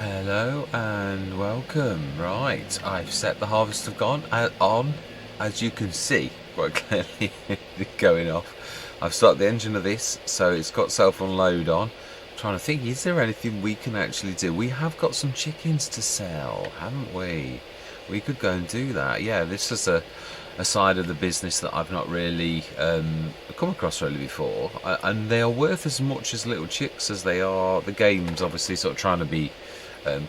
Hello and welcome. Right, I've set the harvest of gone on, as you can see, quite clearly going off. I've started the engine of this, so it's got self-unload on. I'm trying to think, is there anything we can actually do? We have got some chickens to sell, haven't we? We could go and do that. Yeah, this is a side of the business that I've not really come across really before, and they are worth as much as little chicks as they are. The game's obviously sort of trying to be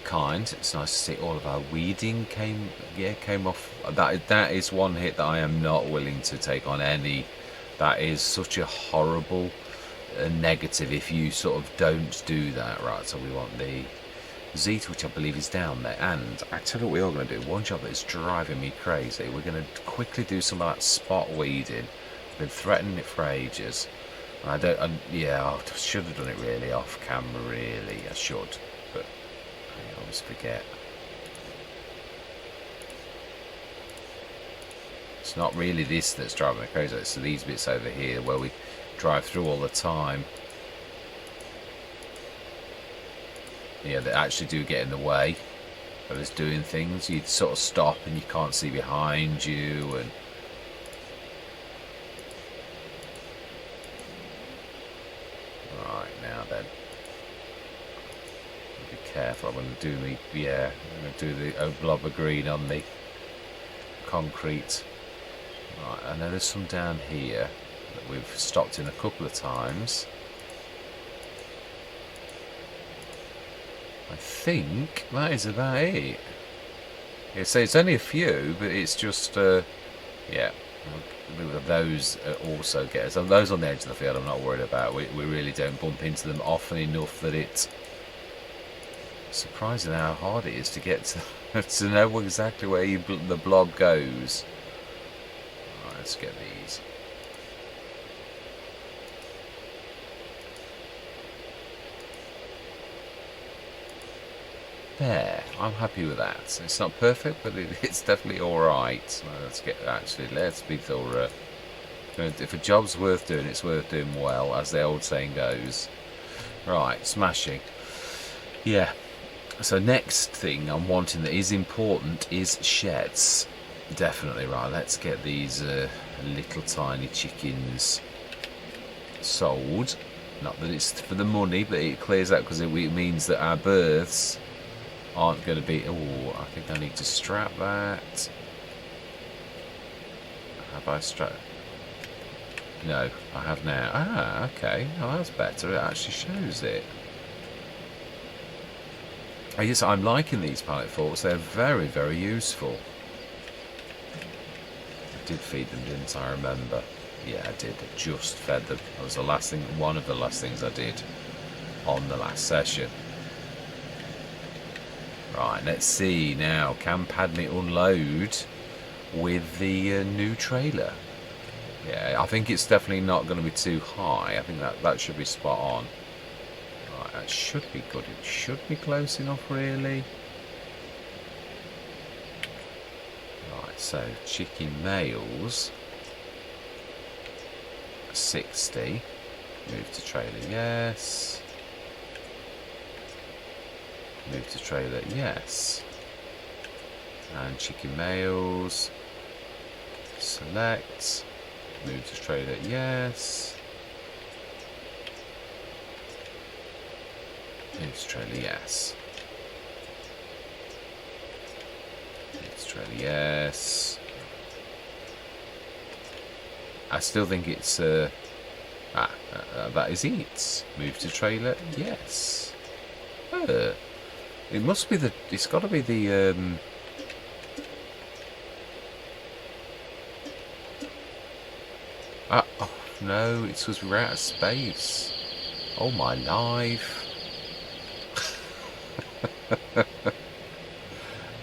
kind. It's nice to see all of our weeding came off. That is one hit that I am not willing to take on any. That is such a horrible negative if you sort of don't do that. Right, so we want the Zeta, which I believe is down there. And I tell you what we are going to do. One job that is driving me crazy. We're going to quickly do some of that spot weeding. I've been threatening it for ages. I should have done it really off camera. Really, I should, but I always forget. It's not really this that's driving me crazy. It's these bits over here where we drive through all the time. Yeah, they actually do get in the way of us doing things. You'd sort of stop and you can't see behind you, and right now then, be careful. I'm going to do I'm going to do the blob of green on the concrete. Right, I know there's some down here that we've stopped in a couple of times. I think that is about it. Yeah, so it's only a few, but it's just, yeah. Those also get us. Those on the edge of the field I'm not worried about. We really don't bump into them often enough that it's surprising how hard it is to get to, to know exactly where the blob goes. Right, let's get these. There, I'm happy with that. It's not perfect, but it's definitely alright. So let's be thorough. If a job's worth doing, it's worth doing well, as the old saying goes. Right, smashing. Yeah, so next thing I'm wanting that is important is sheds. Definitely, right, let's get these little tiny chickens sold. Not that it's for the money, but it clears out because it means that our births aren't going to be. Oh, I think I need to strap that. Have I strapped? No, I have now. Ah, okay. Oh, that's better. It actually shows it. Oh, yes, I'm liking these pallet forks. They're very, very useful. I did feed them, didn't I? Remember? Yeah, I did. I just fed them. That was the last thing. One of the last things I did on the last session. Right, let's see now. Can Padme unload with the new trailer? Yeah, I think it's definitely not going to be too high. I think that should be spot on. Right, that should be good. It should be close enough, really. Right, so chicken males 60. Move to trailer, yes. Move to trailer, yes. And chicken males. Select. Move to trailer, yes. Move to trailer, yes. Move to trailer, yes. I still think it's that is it. Move to trailer, yes. It must be it's got to be the oh no, it's because we're out of space. Oh my life.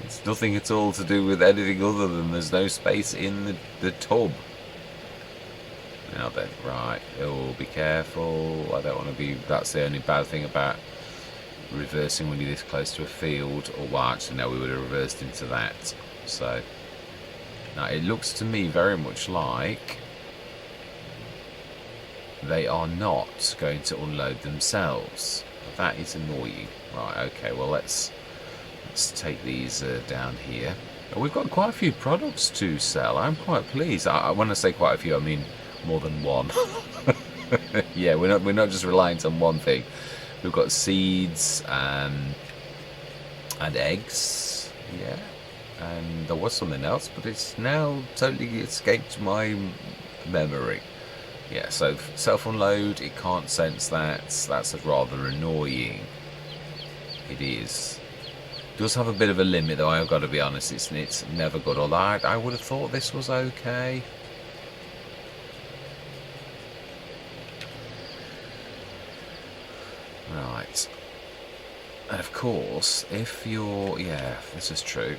It's nothing at all to do with anything other than there's no space in the tub. Now then, right, oh, be careful. I don't want to be, that's the only bad thing about reversing when you're this close to a field. Or well, actually no, we would have reversed into that. So now it looks to me very much like they are not going to unload themselves. That is annoying. Right, okay, well let's take these down here. We've got quite a few products to sell. I'm quite pleased. When I say quite a few, I mean more than one. Yeah, we're not just reliant on one thing. We've got seeds and eggs. Yeah, and there was something else, but it's now totally escaped my memory. Yeah, so self-unload, it can't sense that. That's rather annoying. It is. It does have a bit of a limit, though, I've got to be honest. It's never good. Although I would have thought this was okay. Right. And of course, if you're... Yeah, this is true.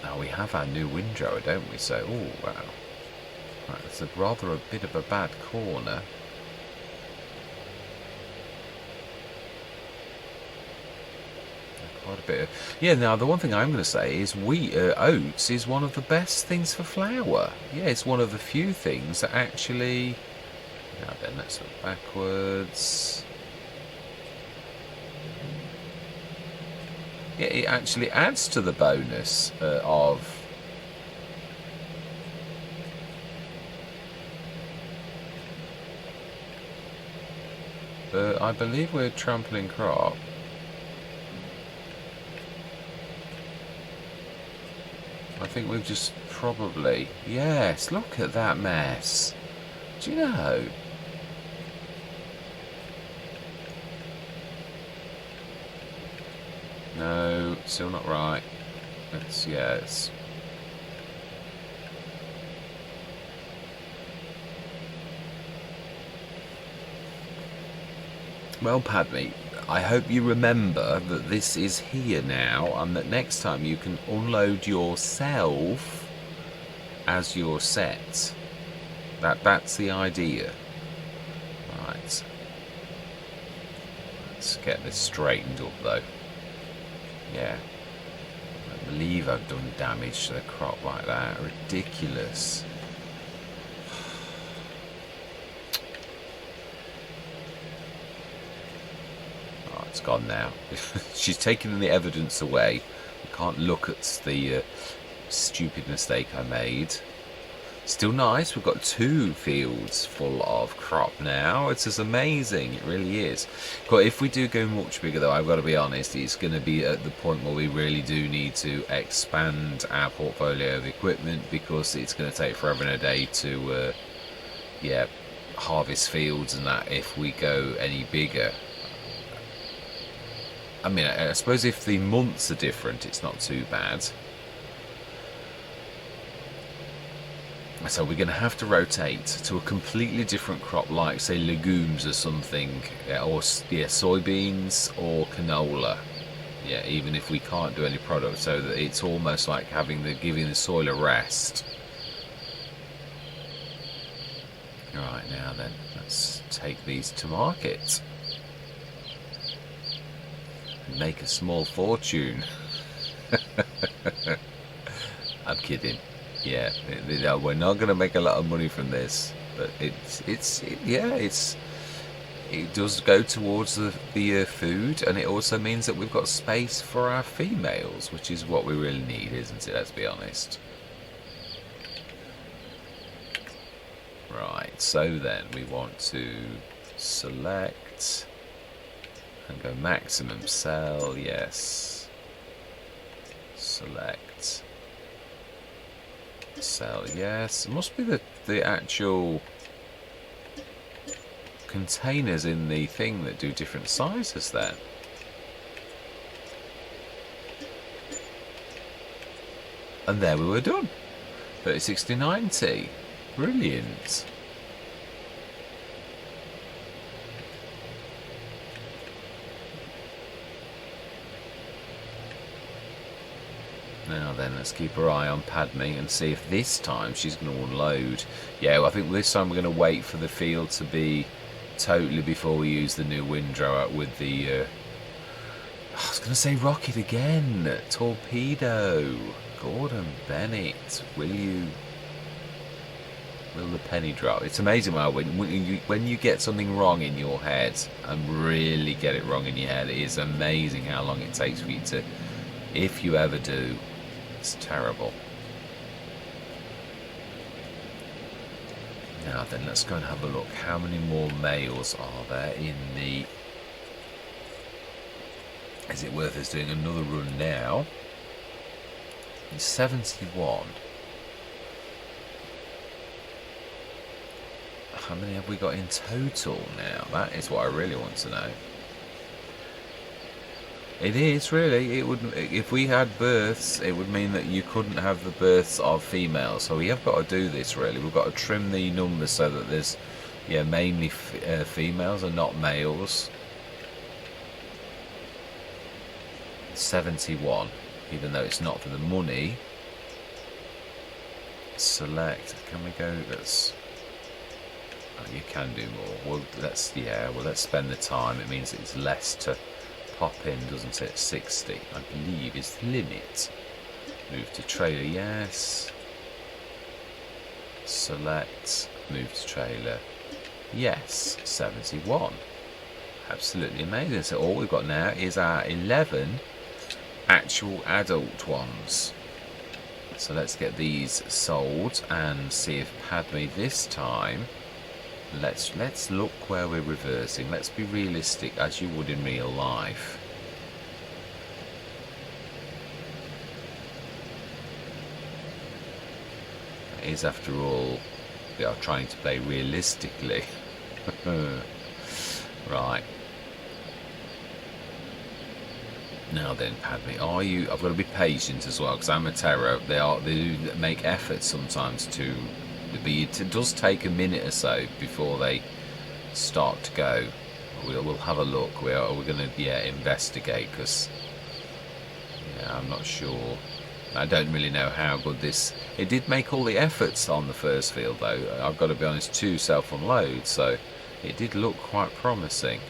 Now, we have our new windrower, don't we? So, oh, wow. Right, it's rather a bit of a bad corner. Quite a bit of, yeah, now the one thing I'm going to say is oats is one of the best things for flour. Yeah, it's one of the few things that actually... Now then, let's look backwards. Yeah, it actually adds to the bonus of... I believe we're trampling crop. I think we've just probably... Yes, look at that mess. Do you know? No, still not right. It's... Well, Padme, I hope you remember that this is here now, and that next time you can unload yourself as your set. That's the idea. Right. Let's get this straightened up, though. Yeah. I believe I've done damage to the crop like that. Ridiculous. It's gone now. She's taken the evidence away. I can't look at the stupid mistake I made. Still nice. We've got 2 fields full of crop now. It's just amazing. It really is. But if we do go much bigger, though, I've got to be honest, it's going to be at the point where we really do need to expand our portfolio of equipment, because it's going to take forever and a day to, yeah, harvest fields and that if we go any bigger. I mean, I suppose if the months are different, it's not too bad. So we're going to have to rotate to a completely different crop, like, say, legumes or something, or, yeah, soybeans or canola. Yeah, even if we can't do any product, so that it's almost like giving the soil a rest. Right, now then, let's take these to market. Make a small fortune. I'm kidding. Yeah, we're not going to make a lot of money from this, but it does go towards the food, and it also means that we've got space for our females, which is what we really need, isn't it? Let's be honest. Right, so then we want to select and go maximum cell, yes. Select. Cell, yes. It must be the actual containers in the thing that do different sizes then. And there we were done. 30/60/90. Brilliant. Now then, let's keep our eye on Padme and see if this time she's going to unload. Yeah, well, I think this time we're going to wait for the field to be totally before we use the new windrower with the... I was going to say rocket again. Torpedo. Gordon Bennett, will you... Will the penny drop? It's amazing how when you get something wrong in your head and really get it wrong in your head, it is amazing how long it takes for you to, if you ever do, it's terrible. Now then, let's go and have a look. How many more males are there in the... Is it worth us doing another run now? It's 71. How many have we got in total now? That is what I really want to know. It is really. It would, if we had births, it would mean that you couldn't have the births of females. So we have got to do this really. We've got to trim the numbers so that there's, yeah, mainly females and not males. 71, even though it's not for the money. Select. Can we go? Let's. Oh, you can do more. Well, let's. Yeah. Well, let's spend the time. It means it's less to pop in, doesn't it? 60, I believe, is the limit. Move to trailer. Yes. Select. Move to trailer. Yes. 71. Absolutely amazing. So all we've got now is our 11 actual adult ones. So let's get these sold and see if Padme this time. Let's look where we're reversing. Let's be realistic as you would in real life. It is, after all, we are trying to play realistically. Right. Now then, Padme, are you... I've got to be patient as well, because I'm a terror. They do make efforts sometimes to... It does take a minute or so before they start to go. We'll have a look. We're going to, investigate, because... Yeah, I'm not sure. I don't really know how good this... It did make all the efforts on the first field, though. I've got to be honest, 2 self-unload, so it did look quite promising.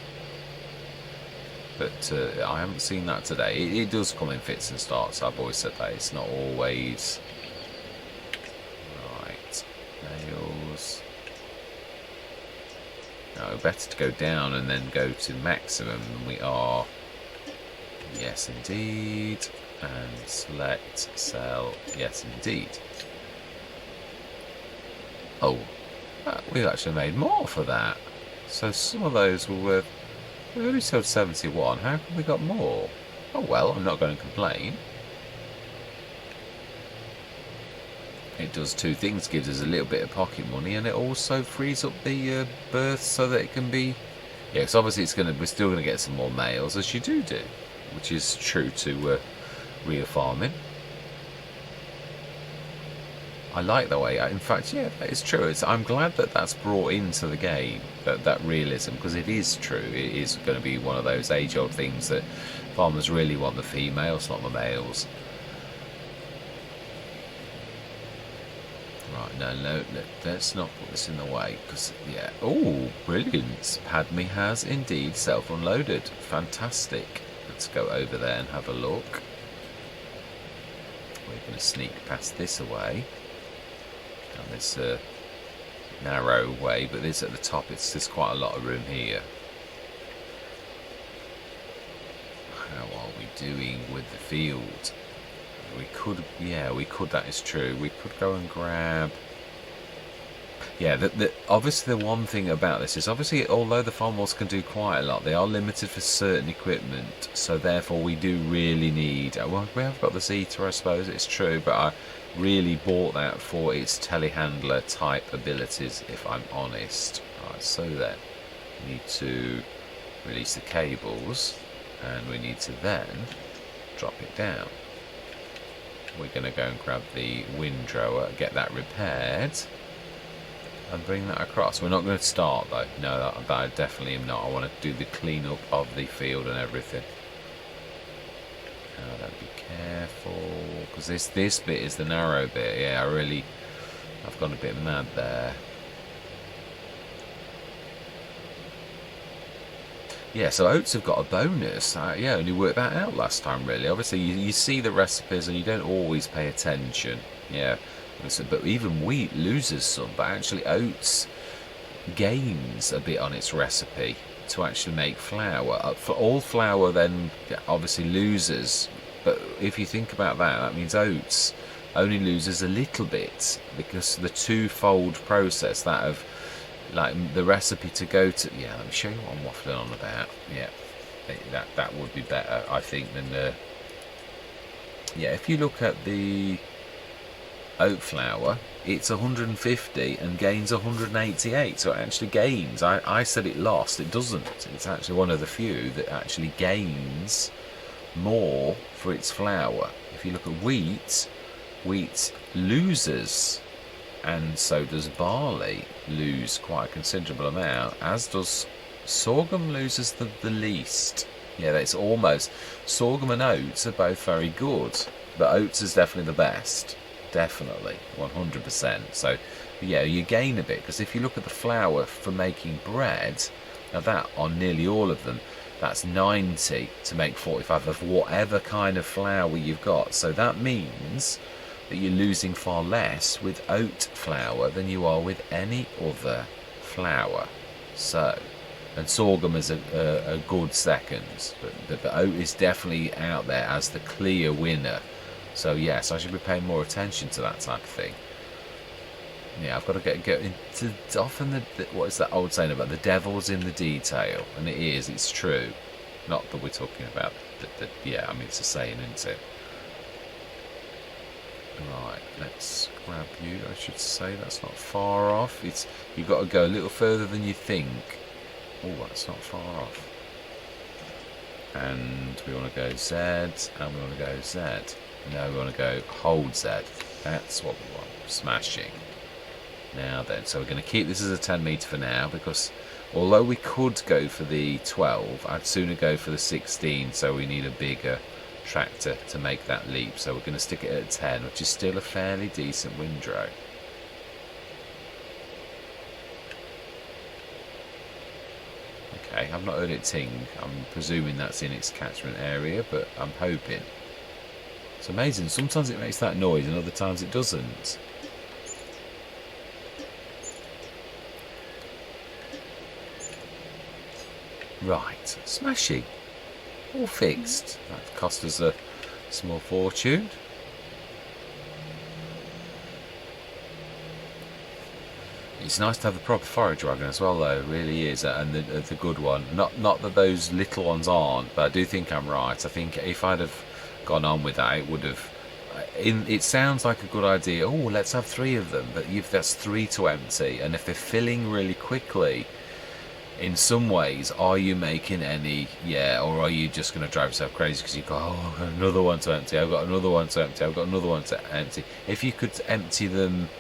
But I haven't seen that today. It does come in fits and starts. I've always said that. It's not always... Right. Nails. No, better to go down and then go to maximum. We are... Yes, indeed. And select, sell. Yes, indeed. Oh. We've actually made more for that. So some of those were worth... We only sold 71. How come we got more? Oh well, I'm not going to complain. It does 2 things. Gives us a little bit of pocket money, and it also frees up the births so that it can be... Yeah, because obviously we're still going to get some more males, as you do, which is true to real farming. I like the way, in fact, yeah, that is true. I'm glad that that's brought into the game, that realism, because it is true. It is going to be one of those age-old things that farmers really want the females, not the males. Right, no, let's not put this in the way, because, yeah, oh, brilliant. Padme has indeed self-unloaded. Fantastic. Let's go over there and have a look. We're going to sneak past this away. Down this narrow way, but this at the top, there's quite a lot of room here. How are we doing with the field? We could, that is true. We could go and grab... Yeah, obviously the one thing about this is, obviously, although the farmers can do quite a lot, they are limited for certain equipment, so therefore we do really need... Well, we have got the Zeta, I suppose, it's true, but I really bought that for its telehandler type abilities, if I'm honest. Right, so then, we need to release the cables, and we need to then drop it down. We're going to go and grab the windrower, get that repaired, and bring that across. We're not going to start though. No, that I definitely am not. I want to do the clean-up of the field and everything. Now then, be careful, because this bit is the narrow bit. Yeah, I've gone a bit mad there. Yeah, so oats have got a bonus. Yeah, only worked that out last time, really. Obviously, you see the recipes and you don't always pay attention. Yeah, But even wheat loses some, but actually oats gains a bit on its recipe to actually make flour. For all flour then obviously loses, but if you think about that, that means oats only loses a little bit, because the twofold process, that of like the recipe to go to, yeah, let me show you what I'm waffling on about. Yeah, that would be better, I think, than yeah, if you look at the oat flour, it's 150 and gains 188, so it actually gains. I said it lost, it doesn't. It's actually one of the few that actually gains more for its flour. If you look at wheat, wheat loses, and so does barley lose quite a considerable amount, as does sorghum. Loses the least. Yeah, it's almost, sorghum and oats are both very good, but oats is definitely the best. Definitely, 100%. So yeah, you gain a bit, because if you look at the flour for making bread, now that on nearly all of them, that's 90 to make 45 of whatever kind of flour you've got. So that means that you're losing far less with oat flour than you are with any other flour. So, and sorghum is a good second, but the oat is definitely out there as the clear winner. So yes, I should be paying more attention to that type of thing. Yeah, I've got to get into, often what is that old saying about the devil's in the detail, and it is, it's true. Not that we're talking about yeah, I mean, it's a saying, isn't it? Right, let's grab you. I should say that's not far off. You've got to go a little further than you think. Oh, that's not far off. And we want to go Z, and we want to go Z. No, we want to go hold Z. That's what we want. Smashing. Now then, so we're going to keep this as a 10 metre for now, because although we could go for the 12, I'd sooner go for the 16, so we need a bigger tractor to make that leap. So we're going to stick it at 10, which is still a fairly decent windrow. Okay, I've not heard it ting. I'm presuming that's in its catchment area, but I'm hoping. It's amazing, sometimes it makes that noise and other times it doesn't. Right, smashing. All fixed. That cost us a small fortune. It's nice to have the proper forage wagon as well, though. It really is, and the good one. Not that those little ones aren't, but I do think I'm right. I think if I'd have gone on with that, it would have. It sounds like a good idea. Oh, let's have 3 of them, but that's 3 to empty, and if they're filling really quickly, in some ways, are you making any? Yeah, or are you just going to drive yourself crazy because you've got, oh, I've got another one to empty, I've got another one to empty, I've got another one to empty. If you could empty them,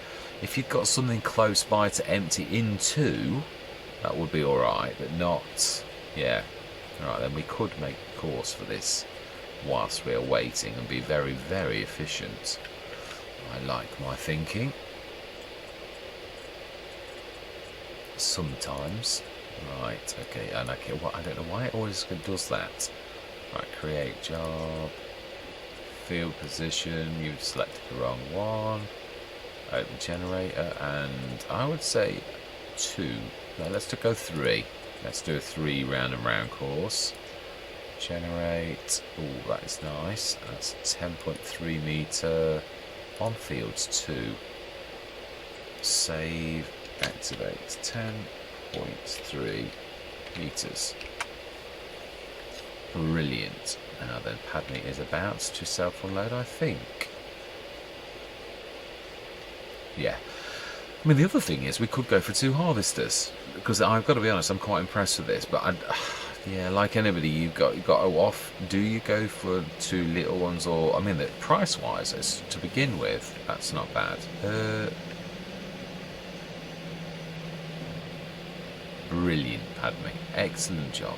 if you've got something close by to empty into, that would be alright, but not. Yeah. Alright, then we could make a course for this whilst we're waiting and be very, very efficient. I like my thinking. Sometimes. Right, okay, and I don't know why it always does that. Right, create job, field position, you've selected the wrong one, open generator, and I would say 2. No, let's go 3. Let's do a 3 round and round course. Generate, oh, that is nice, that's 10.3 metre, on fields 2. Save, activate, 10.3 metres. Brilliant. Now then, Padney is about to self-unload, I think. Yeah. I mean, the other thing is we could go for 2 harvesters, because I've got to be honest, I'm quite impressed with this, but yeah, like anybody, you've got to off. Do you go for 2 little ones, or I mean, price-wise, to begin with, that's not bad. Brilliant, Padme. Excellent job.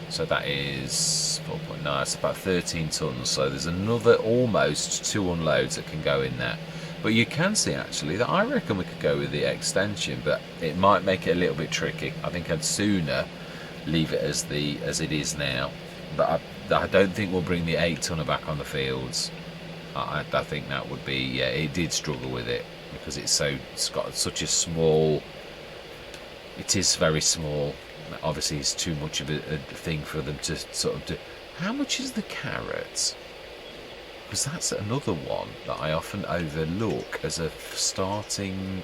So that is 4.9. It's about 13 tons. So there's another almost 2 unloads that can go in there. But you can see actually that I reckon we could go with the extension, but it might make it a little bit tricky. I think I'd sooner leave it as it is now. But I don't think we'll bring the 8 tonner back on the fields. I think that would be, yeah, it did struggle with it because it's got such a small, it is very small. Obviously it's too much of a thing for them to sort of do. How much is the carrot? Because that's another one that I often overlook as a starting,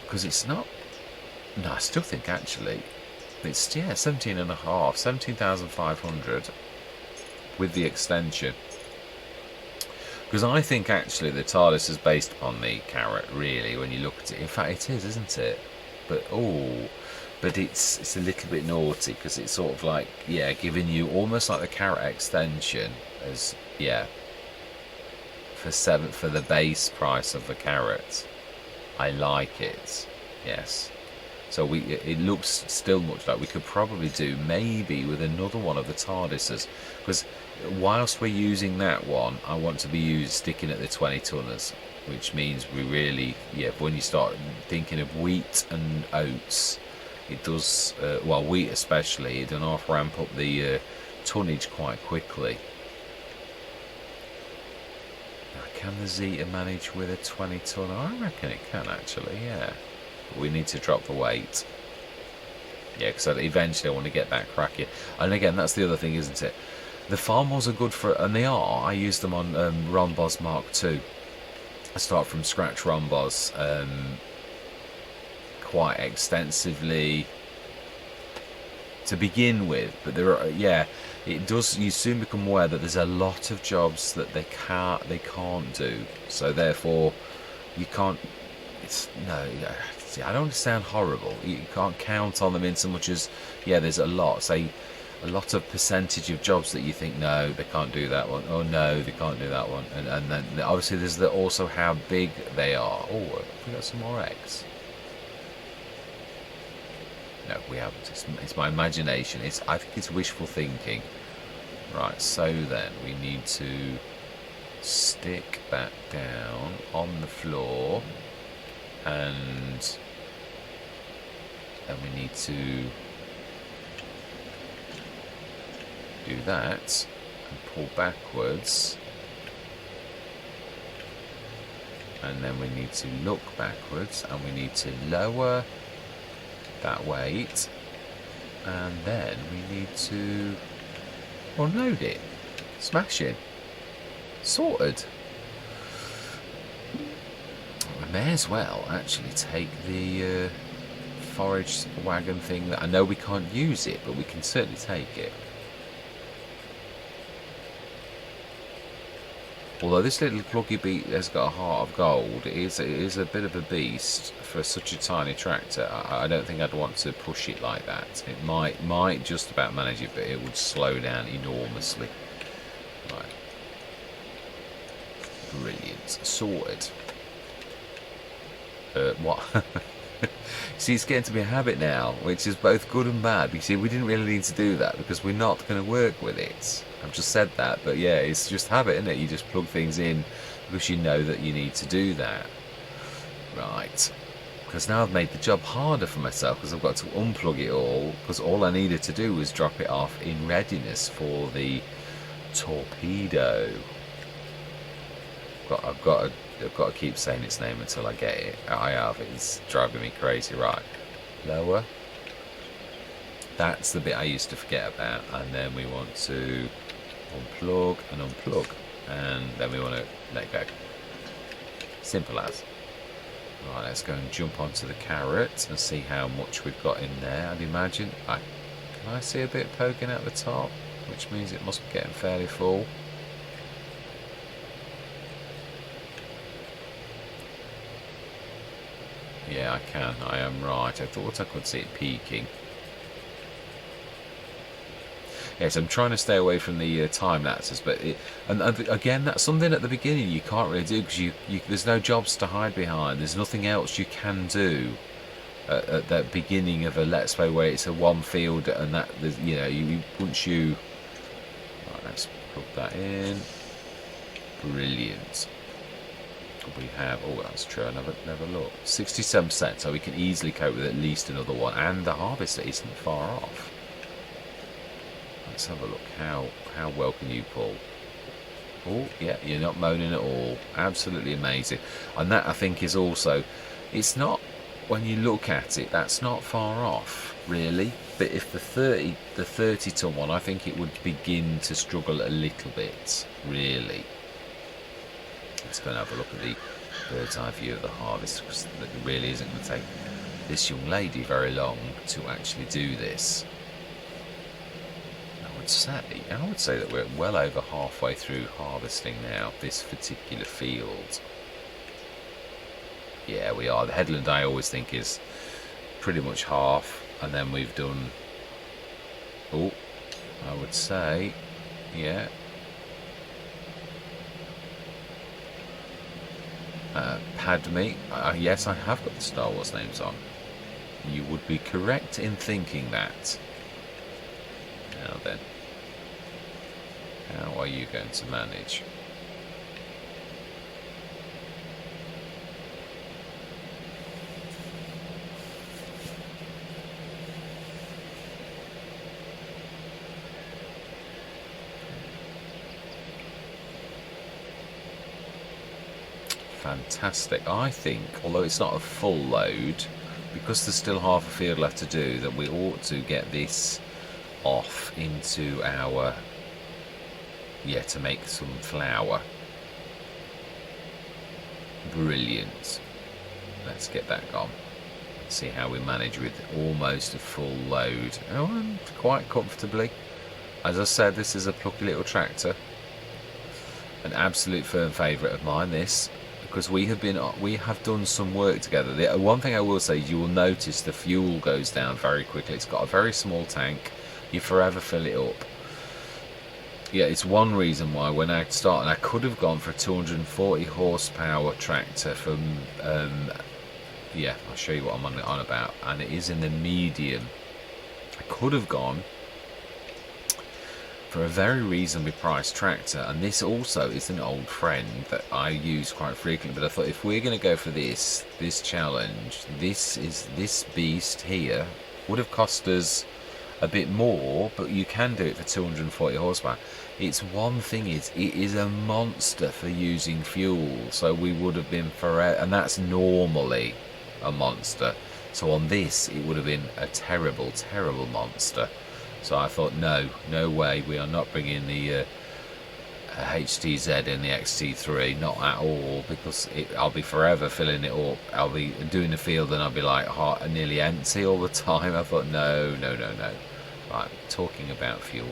because it's not, no, I still think actually it's, yeah, 17 and a half, 17,500 with the extension. Because I think actually the TARDIS is based upon the carrot, really, when you look at it. In fact, it is, isn't it? But but it's a little bit naughty because it's sort of like, yeah, giving you almost like the carrot extension as, yeah, for the base price of the carrot. I like it, yes. So it looks still much like we could probably do maybe with another one of the TARDISes, because whilst we're using that one, I want to be sticking at the 20 tonners, which means we really, yeah, when you start thinking of wheat and oats, it does, well, wheat especially, it does not ramp up the tonnage quite quickly. Now, can the Zeta manage with a 20 tonner? I reckon it can actually, yeah. But we need to drop the weight. Yeah, because eventually I want to get that cracking. And again, that's the other thing, isn't it? The Farmers are good for, and they are. I use them on Rhombos Mark II. I start from scratch Rhombos quite extensively to begin with, but there are, yeah, it does. You soon become aware that there's a lot of jobs that they can't do. So therefore, you can't. It's no. I don't want to sound horrible. You can't count on them in so much as, yeah, there's a lot. Say, a lot of percentage of jobs that you think, no, they can't do that one. Oh no, they can't do that one. And then obviously there's also how big they are. Oh, we got some more eggs. No, we haven't. It's my imagination. I think it's wishful thinking. Right, so then we need to stick that down on the floor, and then we need to do that and pull backwards, and then we need to look backwards, and we need to lower that weight, and then we need to unload it. Smash it. Sorted. We may as well actually take the forage wagon thing that I know we can't use it, but we can certainly take it. Although this little pluggy beat has got a heart of gold, it is a bit of a beast for such a tiny tractor. I don't think I'd want to push it like that. It might just about manage it, but it would slow down enormously. Right. Brilliant. Sorted. What? See, it's getting to be a habit now, which is both good and bad. You see, we didn't really need to do that because we're not going to work with it. I've just said that, but yeah, it's just habit, isn't it? You just plug things in because you know that you need to do that. Right. Because now I've made the job harder for myself because I've got to unplug it all, because all I needed to do was drop it off in readiness for the torpedo. I've got to keep saying its name until I get it. I have. It's driving me crazy. Right. Lower. That's the bit I used to forget about. And then we want to unplug and unplug. And then we want to let go. Simple as. Right, let's go and jump onto the carrot and see how much we've got in there. I'd imagine. Can I see a bit poking out the top? Which means it must be getting fairly full. Yeah, I can. I am right. I thought I could see it peaking. Yes, I'm trying to stay away from the time lapses, but and again, that's something at the beginning you can't really do because there's no jobs to hide behind. There's nothing else you can do at that beginning of a Let's Play where it's a one field and that once you. Right, let's plug that in. Brilliant. We have, oh, that's true, I never looked. 67%, so we can easily cope with at least another one, and the harvester isn't far off. Let's have a look. How well can you pull? Oh, yeah, you're not moaning at all. Absolutely amazing. And that, I think, is also, it's not, when you look at it, that's not far off, really. But if the 30 ton one, I think it would begin to struggle a little bit, really. Let's go and have a look at the bird's eye view of the harvest, because it really isn't going to take this young lady very long to actually do this. I would say that we're well over halfway through harvesting now, this particular field. Yeah, we are. The headland I always think is pretty much half, and then we've done, oh, I would say, yeah. Padme, yes, I have got the Star Wars names on. You would be correct in thinking that. Now then, how are you going to manage? Fantastic. I think, although it's not a full load, because there's still half a field left to do, that we ought to get this off into our, to make some flour. Brilliant. Let's get that gone. See how we manage with almost a full load. Oh, and quite comfortably. As I said, this is a plucky little tractor. An absolute firm favourite of mine, this. Because we have done some work together. The one thing I will say is you will notice the fuel goes down very quickly. It's got a very small tank. You forever fill it up. Yeah, it's one reason why when I started, I could have gone for a 240 horsepower tractor from, yeah, I'll show you what I'm on about, and it is in the medium. I could have gone for a very reasonably priced tractor, and this also is an old friend that I use quite frequently, but I thought if we're going to go for this challenge, this beast here would have cost us a bit more, but you can do it for 240 horsepower. It's one thing is, it is a monster for using fuel, so we would have been forever, and that's normally a monster. So on this, it would have been a terrible, terrible monster. So I thought, no way, we are not bringing the HTZ in the XT3, not at all, because I'll be forever filling it up. I'll be doing the field and I'll be like nearly empty all the time. I thought, no. Right, talking about fuel,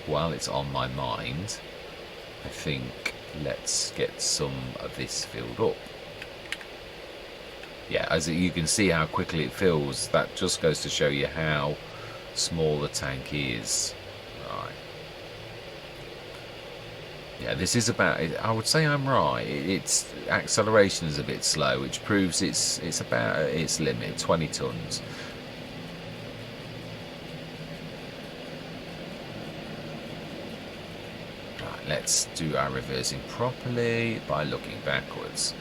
while it's on my mind, I think let's get some of this filled up. Yeah, as you can see how quickly it fills, that just goes to show you how small the tank is. Right. Yeah, this is about, I would say I'm right. Its acceleration is a bit slow, which proves it's about its limit, 20 tons. Right, let's do our reversing properly by looking backwards.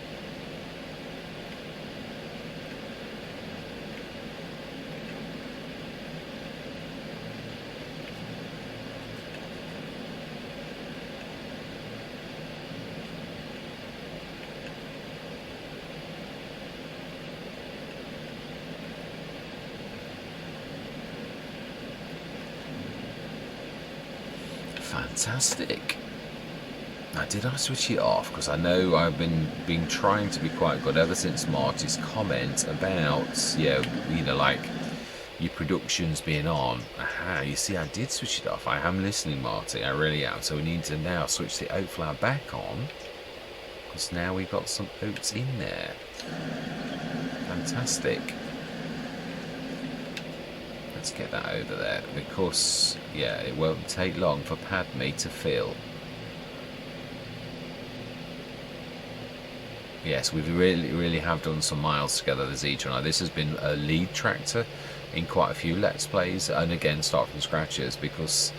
Fantastic. Now, did I switch it off? Because I know I've been trying to be quite good ever since Marty's comment about, like your productions being on. Aha, you see, I did switch it off. I am listening, Marty. I really am. So we need to now switch the oat flour back on, because now we've got some oats in there. Fantastic. Let's get that over there, because it won't take long for Padme to fill. Yes, we really have done some miles together, the Zeta and I. This has been a lead tractor in quite a few Let's Plays, and again, start from scratches, because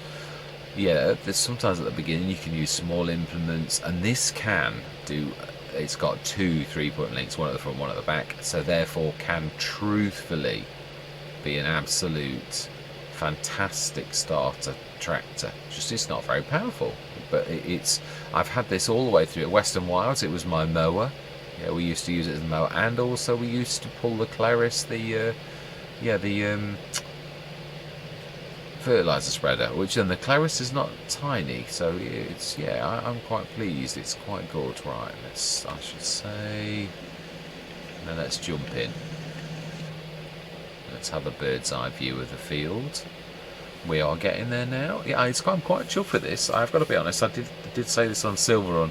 there's sometimes at the beginning you can use small implements, and this can do, it's got two 3-point links, one at the front, one at the back, so therefore can truthfully be an absolute fantastic starter tractor. Just it's not very powerful. but I've had this all the way through. At Western Wilds, it was my mower. Yeah, we used to use it as a mower, and also we used to pull the Claris, the fertilizer spreader, which then the Claris is not tiny, so it's, yeah, I'm quite pleased. It's quite good. Right, I should say, now let's jump in. Let's have a bird's eye view of the field. We are getting there now. Yeah, I'm quite chuffed with this. I've got to be honest. I did say this on Silver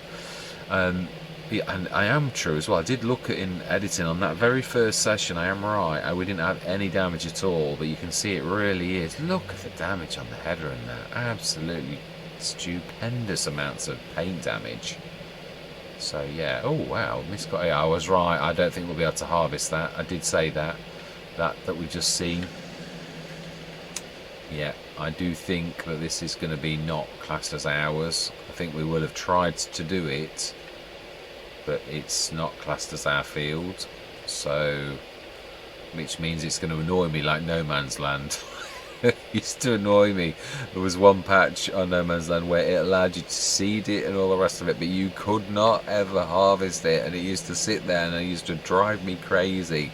Run. Yeah, and I am true as well. I did look at in editing on that very first session. I am right. We didn't have any damage at all, but you can see it really is. Look at the damage on the header and that. Absolutely stupendous amounts of paint damage. So yeah. Oh wow, yeah, I was right. I don't think we'll be able to harvest that. I did say that we've just seen. Yeah, I do think that this is going to be not classed as ours. I think we would have tried to do it, but it's not classed as our field, so which means it's going to annoy me like No Man's Land. It used to annoy me. There was one patch on No Man's Land where it allowed you to seed it and all the rest of it, but you could not ever harvest it, and it used to sit there and it used to drive me crazy.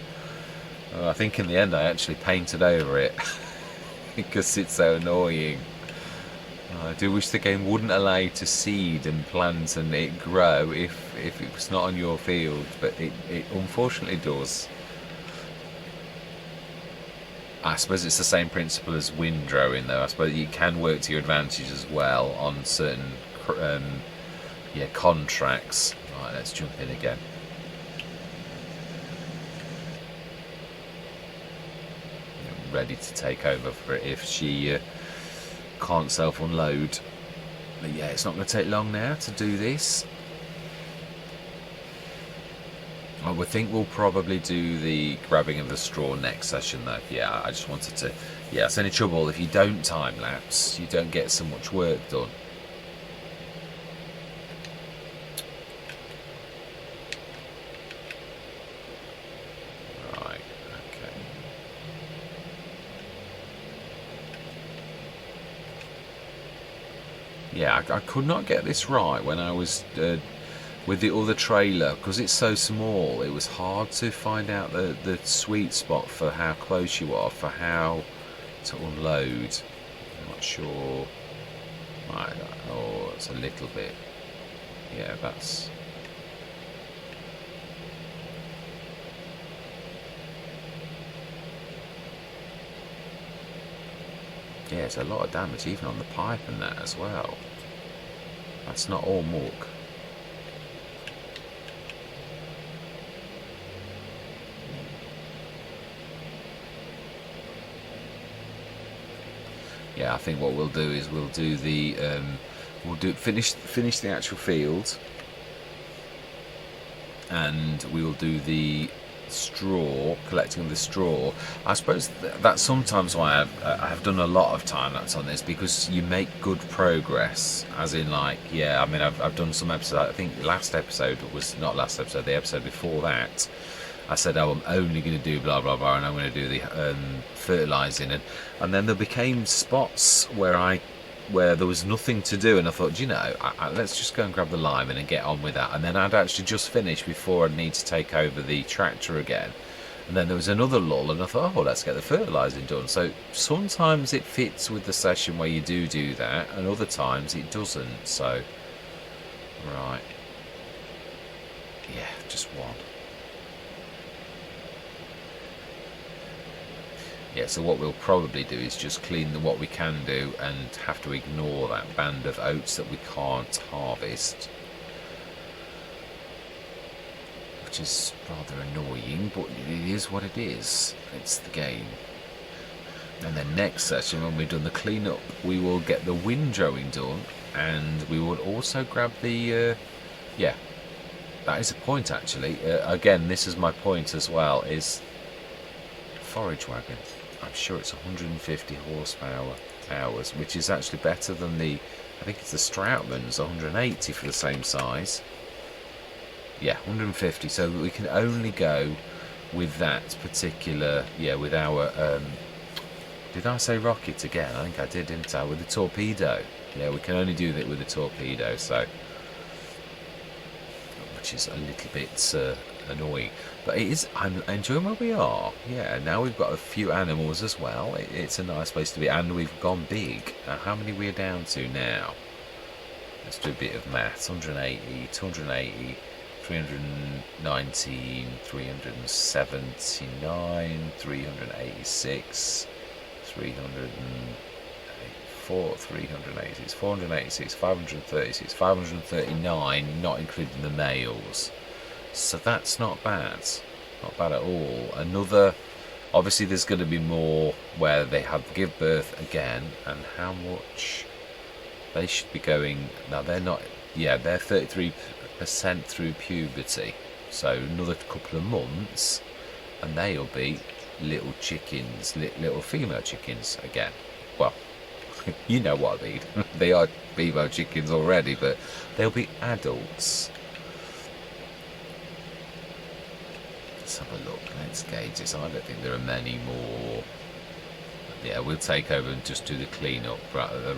I think in the end I actually painted over it because it's so annoying. I do wish the game wouldn't allow you to seed and plant and it grow if it was not on your field, but it unfortunately does. I suppose it's the same principle as windrowing, though. I suppose you can work to your advantage as well on certain contracts. Right, let's jump in again. Ready to take over for it if she can't self-unload. But yeah, it's not going to take long now to do this. I would think we'll probably do the grabbing of the straw next session though. Yeah, I just wanted to... Yeah, it's only trouble if you don't time-lapse, you don't get so much work done. Right, okay. Yeah, I could not get this right when I was with the other trailer, because it's so small. It was hard to find out the sweet spot for how close you are, for how to unload. I'm not sure. Right, oh, it's a little bit. Yeah, that's... Yeah, it's a lot of damage, even on the pipe and that as well. That's not all muck. Yeah, I think what we'll do is we'll do the finish the actual field, and we will do the collecting of the straw. I suppose that's sometimes why I have done a lot of time lapse on this, because you make good progress, as in, like, yeah, I mean, I've done some episodes. I think last episode was not last episode, the episode before that, I said, oh, I'm only going to do blah blah blah, and I'm going to do the fertilising, and then there became spots where there was nothing to do, and I thought, you know, let's just go and grab the lime and get on with that. And then I'd actually just finished before I'd need to take over the tractor again, and then there was another lull, and I thought, oh, let's get the fertilising done. So sometimes it fits with the session where you do that, and other times it doesn't. So right, yeah, just one. Yeah, so what we'll probably do is just clean what we can do and have to ignore that band of oats that we can't harvest, which is rather annoying, but it is what it is. It's the game. And then next session, when we've done the cleanup, we will get the windrowing done, and we will also grab the yeah, that is a point actually. Again, this is my point as well, is forage wagon. I'm sure it's 150 horsepower hours, which is actually better than the, I think it's the Strautmann's 180 for the same size. Yeah, 150, so we can only go with that particular, yeah, with our Did I say rocket again? I think I did, didn't I? With the torpedo. Yeah, we can only do that with the torpedo, so... which is a little bit annoying. But it is, I'm enjoying where we are. Yeah, now we've got a few animals as well. It's a nice place to be, and we've gone big. How many we're down to now? Let's do a bit of maths. 180, 280, 319, 379, 386, 384, 386, 486, 536, 539, not including the males. So that's not bad. Not bad at all. Another, obviously there's going to be more where they have give birth again, and how much they should be going. Now they're not, yeah, they're 33% through puberty, so another couple of months and they'll be little chickens, little female chickens again. Well, you know what I mean. They are female chickens already, but they'll be adults. Let's have a look. Let's gauge this. I don't think there are many more. Yeah, we'll take over and just do the clean-up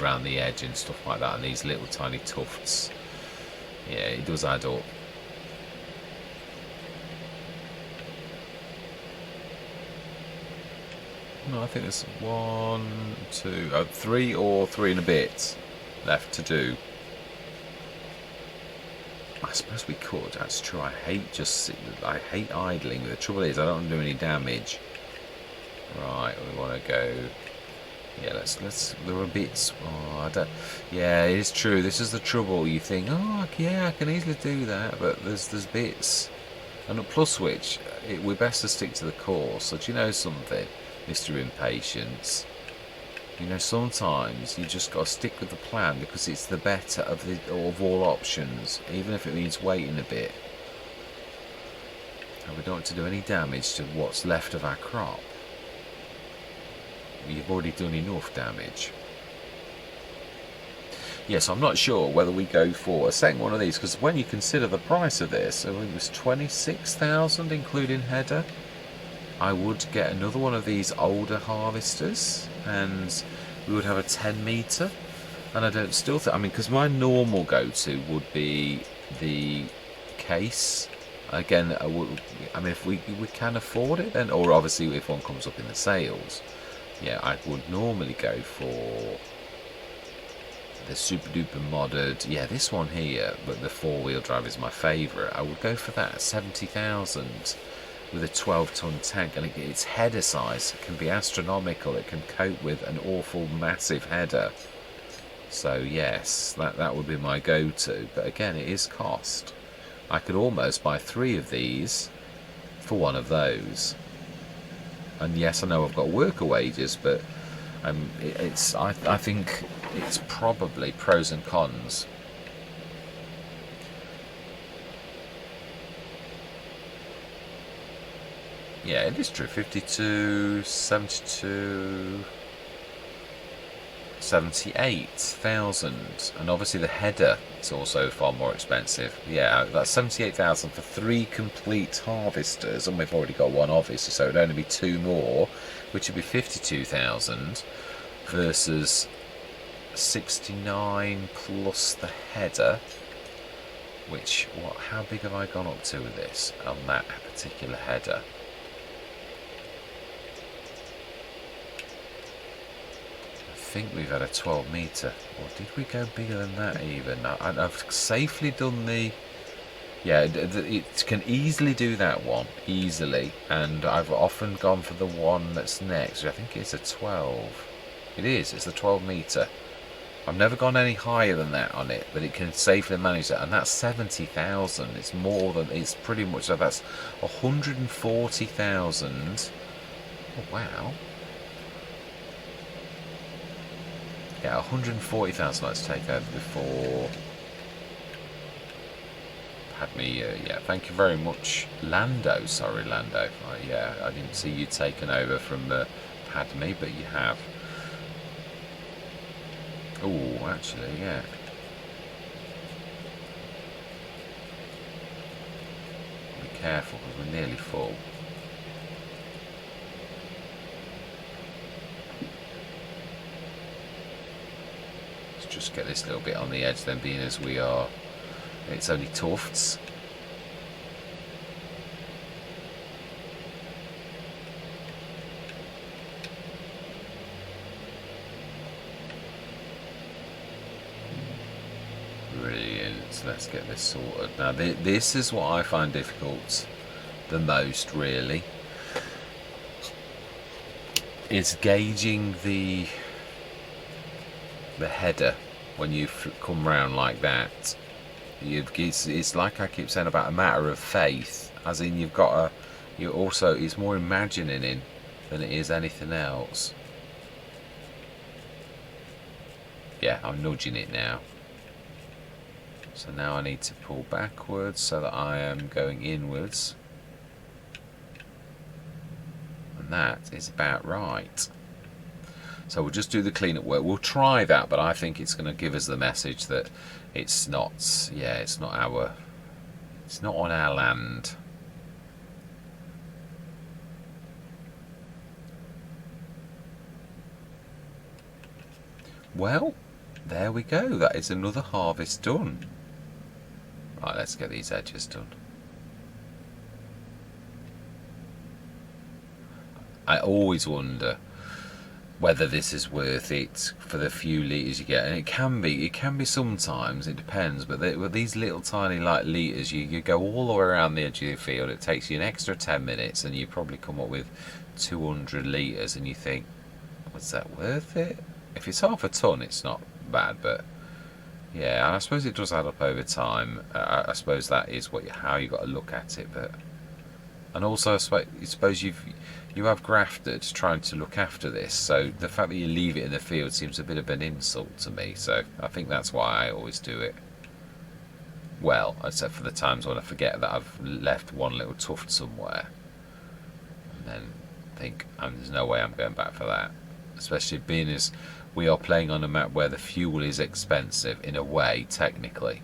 around the edge and stuff like that, and these little tiny tufts. Yeah, it does add up. No, I think there's 1, 2, 3 or 3 and a bit left to do. I suppose we could. That's true. I hate idling. The trouble is, I don't want to do any damage. Right, we want to go. Yeah, let's. There are bits. Oh, I don't. Yeah, it is true. This is the trouble. You think, oh, yeah, I can easily do that, but there's bits. And plus which, we're best to stick to the course. So do you know something, Mr. Impatience? You know, sometimes you just got to stick with the plan because it's the better of all options, even if it means waiting a bit. And we don't want to do any damage to what's left of our crop. You've already done enough damage. Yes, I'm not sure whether we go for a second one of these, because when you consider the price of this, I think it was 26,000 including header. I would get another one of these older harvesters, and we would have a 10 metre. And I don't still think, I mean, because my normal go-to would be the case. Again, I mean, if we can afford it, then, or obviously if one comes up in the sales, yeah, I would normally go for the super duper modded. Yeah, this one here, but the 4-wheel drive is my favourite. I would go for that at 70,000 with a 12-ton tank, and its header size can be astronomical. It can cope with an awful massive header. So yes, that would be my go-to. But again, it is cost. I could almost buy 3 of these for one of those. And yes, I know I've got worker wages, but I think it's probably pros and cons. Yeah, it is true. 52, 72, 78,000, and obviously the header is also far more expensive. Yeah, that's 78,000 for 3 complete harvesters, and we've already got one obviously, so it would only be 2 more, which would be 52,000 versus 69 plus the header. Which, how big have I gone up to with this on that particular header? I think we've had a 12 metre, or did we go bigger than that even? I've safely done the, yeah, it can easily do that one, easily, and I've often gone for the one that's next, I think it's a 12. It's a 12 metre. I've never gone any higher than that on it, but it can safely manage that, and that's 70,000. It's more than, it's pretty much, so that's 140,000. Oh, wow. Yeah, 140,000 let's take over before Padme. Yeah, thank you very much, Lando. Sorry, Lando. Yeah, I didn't see you taken over from Padme, but you have. Oh, actually, yeah. Be careful because we're nearly full. just get this little bit on the edge then, being as we are, it's only tufts. Brilliant. Let's get this sorted. Now this is what I find difficult the most, really. It's gauging the header when you come round like that. It's like I keep saying about a matter of faith, as in you've got it's more imagining in than it is anything else. Yeah, I'm nudging it now. So now I need to pull backwards so that I am going inwards. And that is about right. So we'll just do the cleanup work. We'll try that, but I think it's going to give us the message that it's not, it's not on our land. Well, there we go. That is another harvest done. Right, let's get these edges done. I always wonder whether this is worth it for the few litres you get, and it can be sometimes, it depends, but with these little tiny like litres, you go all the way around the edge of the field, it takes you an extra 10 minutes and you probably come up with 200 litres, and you think, was that worth it? If it's half a tonne it's not bad, but yeah, and I suppose it does add up over time. I suppose that is how you got to look at it. But and also I suppose you have grafted trying to look after this, so the fact that you leave it in the field seems a bit of an insult to me. So I think that's why I always do it. Well, except for the times when I forget that I've left one little tuft somewhere, and then think, there's no way I'm going back for that. Especially being as we are playing on a map where the fuel is expensive in a way, technically.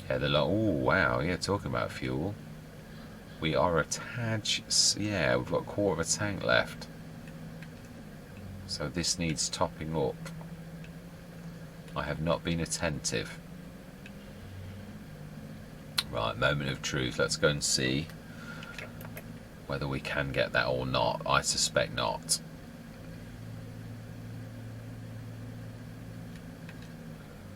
Yeah, they're like, oh wow, yeah, talking about fuel. We are a tad, yeah, we've got a quarter of a tank left. So this needs topping up. I have not been attentive. Right, moment of truth. Let's go and see whether we can get that or not. I suspect not.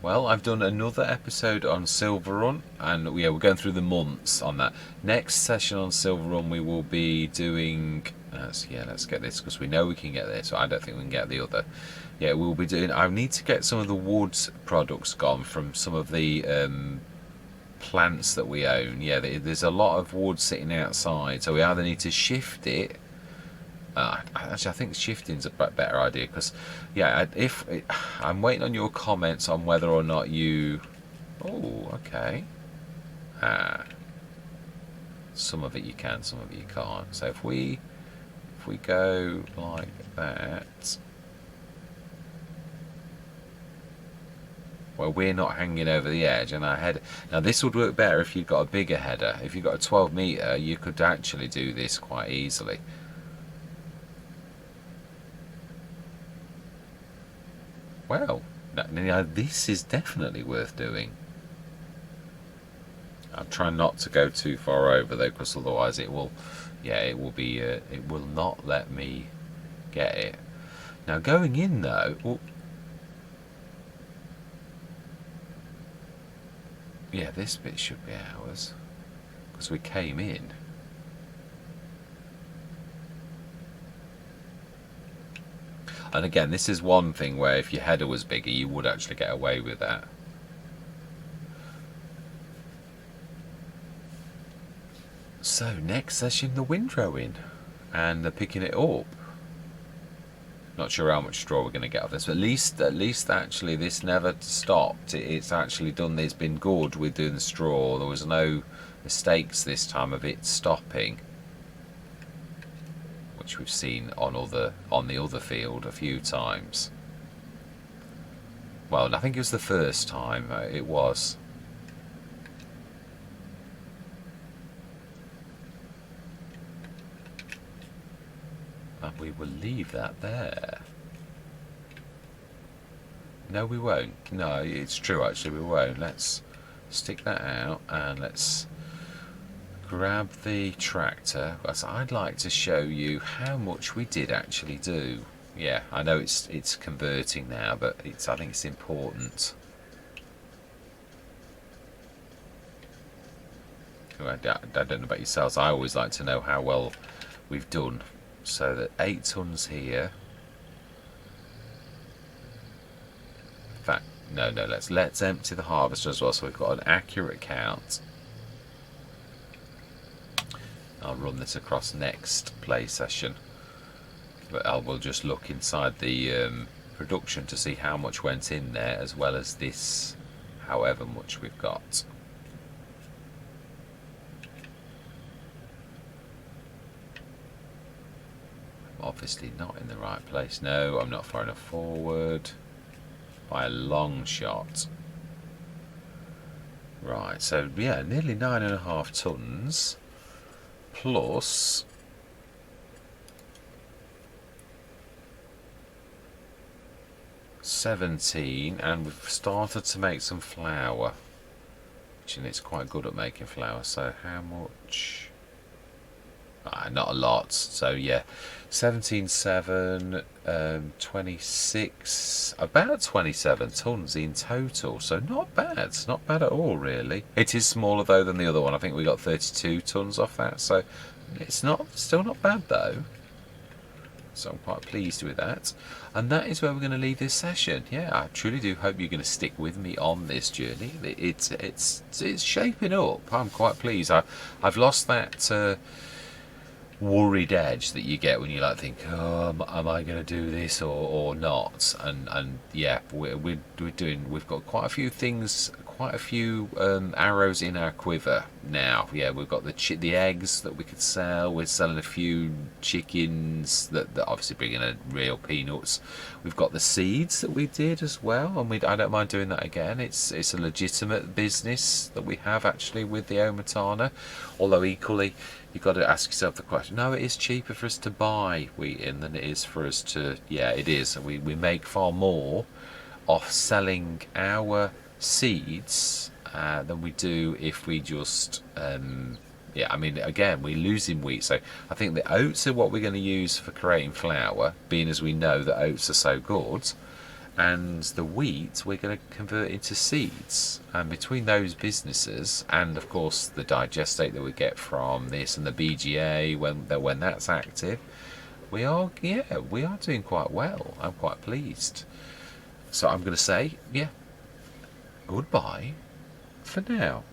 Well, I've done another episode on Silver Run, and yeah, we're going through the months on that. Next session on Silver Run, we will be doing. Let's get this, because we know we can get this. So I don't think we can get the other. Yeah, we'll be doing. I need to get some of the wood products gone from some of the plants that we own. Yeah, there's a lot of wood sitting outside, so we either need to shift it. Actually, I think shifting's a better idea, because yeah, I'm waiting on your comments on whether or not you. Oh, okay. Some of it you can, some of it you can't. So if we go like that. Well, we're not hanging over the edge, and our head. Now this would work better if you've got a bigger header. If you've got a 12 metre, you could actually do this quite easily. Well, now this is definitely worth doing. I'm trying not to go too far over though, because otherwise it will not let me get it. Now going in though. Oh, yeah, this bit should be ours, because we came in. And again, this is one thing where if your header was bigger, you would actually get away with that. So next session, the windrow in, and they're picking it up. Not sure how much straw we're going to get off this, but at least actually this never stopped. It's actually done. It's been good with doing the straw. There was no mistakes this time of it stopping, which we've seen on the other field a few times. Well, I think it was the first time it was. And we will leave that there. No, we won't. No, it's true actually, we won't. Let's stick that out and let's grab the tractor. So I'd like to show you how much we did actually do. Yeah, I know it's converting now, but I think it's important. I don't know about yourselves. I always like to know how well we've done. So that 8 tons here. In fact, no. Let's empty the harvester as well, so we've got an accurate count. I'll run this across next play session, but I will just look inside the production to see how much went in there, as well as this, however much we've got. I'm obviously not in the right place. No, I'm not far enough forward by a long shot. Right, so yeah, nearly 9.5 tons plus 17, and we've started to make some flour, which it's quite good at making flour. So how much? Not a lot. So yeah, 17.7, 26, about 27 tons in total. So not bad, not bad at all really. It is smaller though than the other one. I think we got 32 tons off that, so it's still not bad though. So I'm quite pleased with that. And that is where we're going to leave this session. Yeah, I truly do hope you're going to stick with me on this journey. It's shaping up. I'm quite pleased. I've lost that worried edge that you get when you like think, oh, am I going to do this or not? And yeah, we've got quite a few things, quite a few arrows in our quiver now. Yeah, we've got the eggs that we could sell. We're selling a few chickens that obviously bring in a real peanuts. We've got the seeds that we did as well, and I don't mind doing that again. It's a legitimate business that we have actually with the Omatana, although equally you've got to ask yourself the question, no, it is cheaper for us to buy wheat in than it is for us to, yeah, it is. We make far more off selling our seeds than we do if we just, yeah, I mean, again, we're losing wheat. So I think the oats are what we're going to use for creating flour, being as we know that oats are so good. And the wheat we're going to convert into seeds, and between those businesses and of course the digestate that we get from this and the BGA when that's active, we are doing quite well. I'm quite pleased. So I'm going to say, yeah, goodbye for now.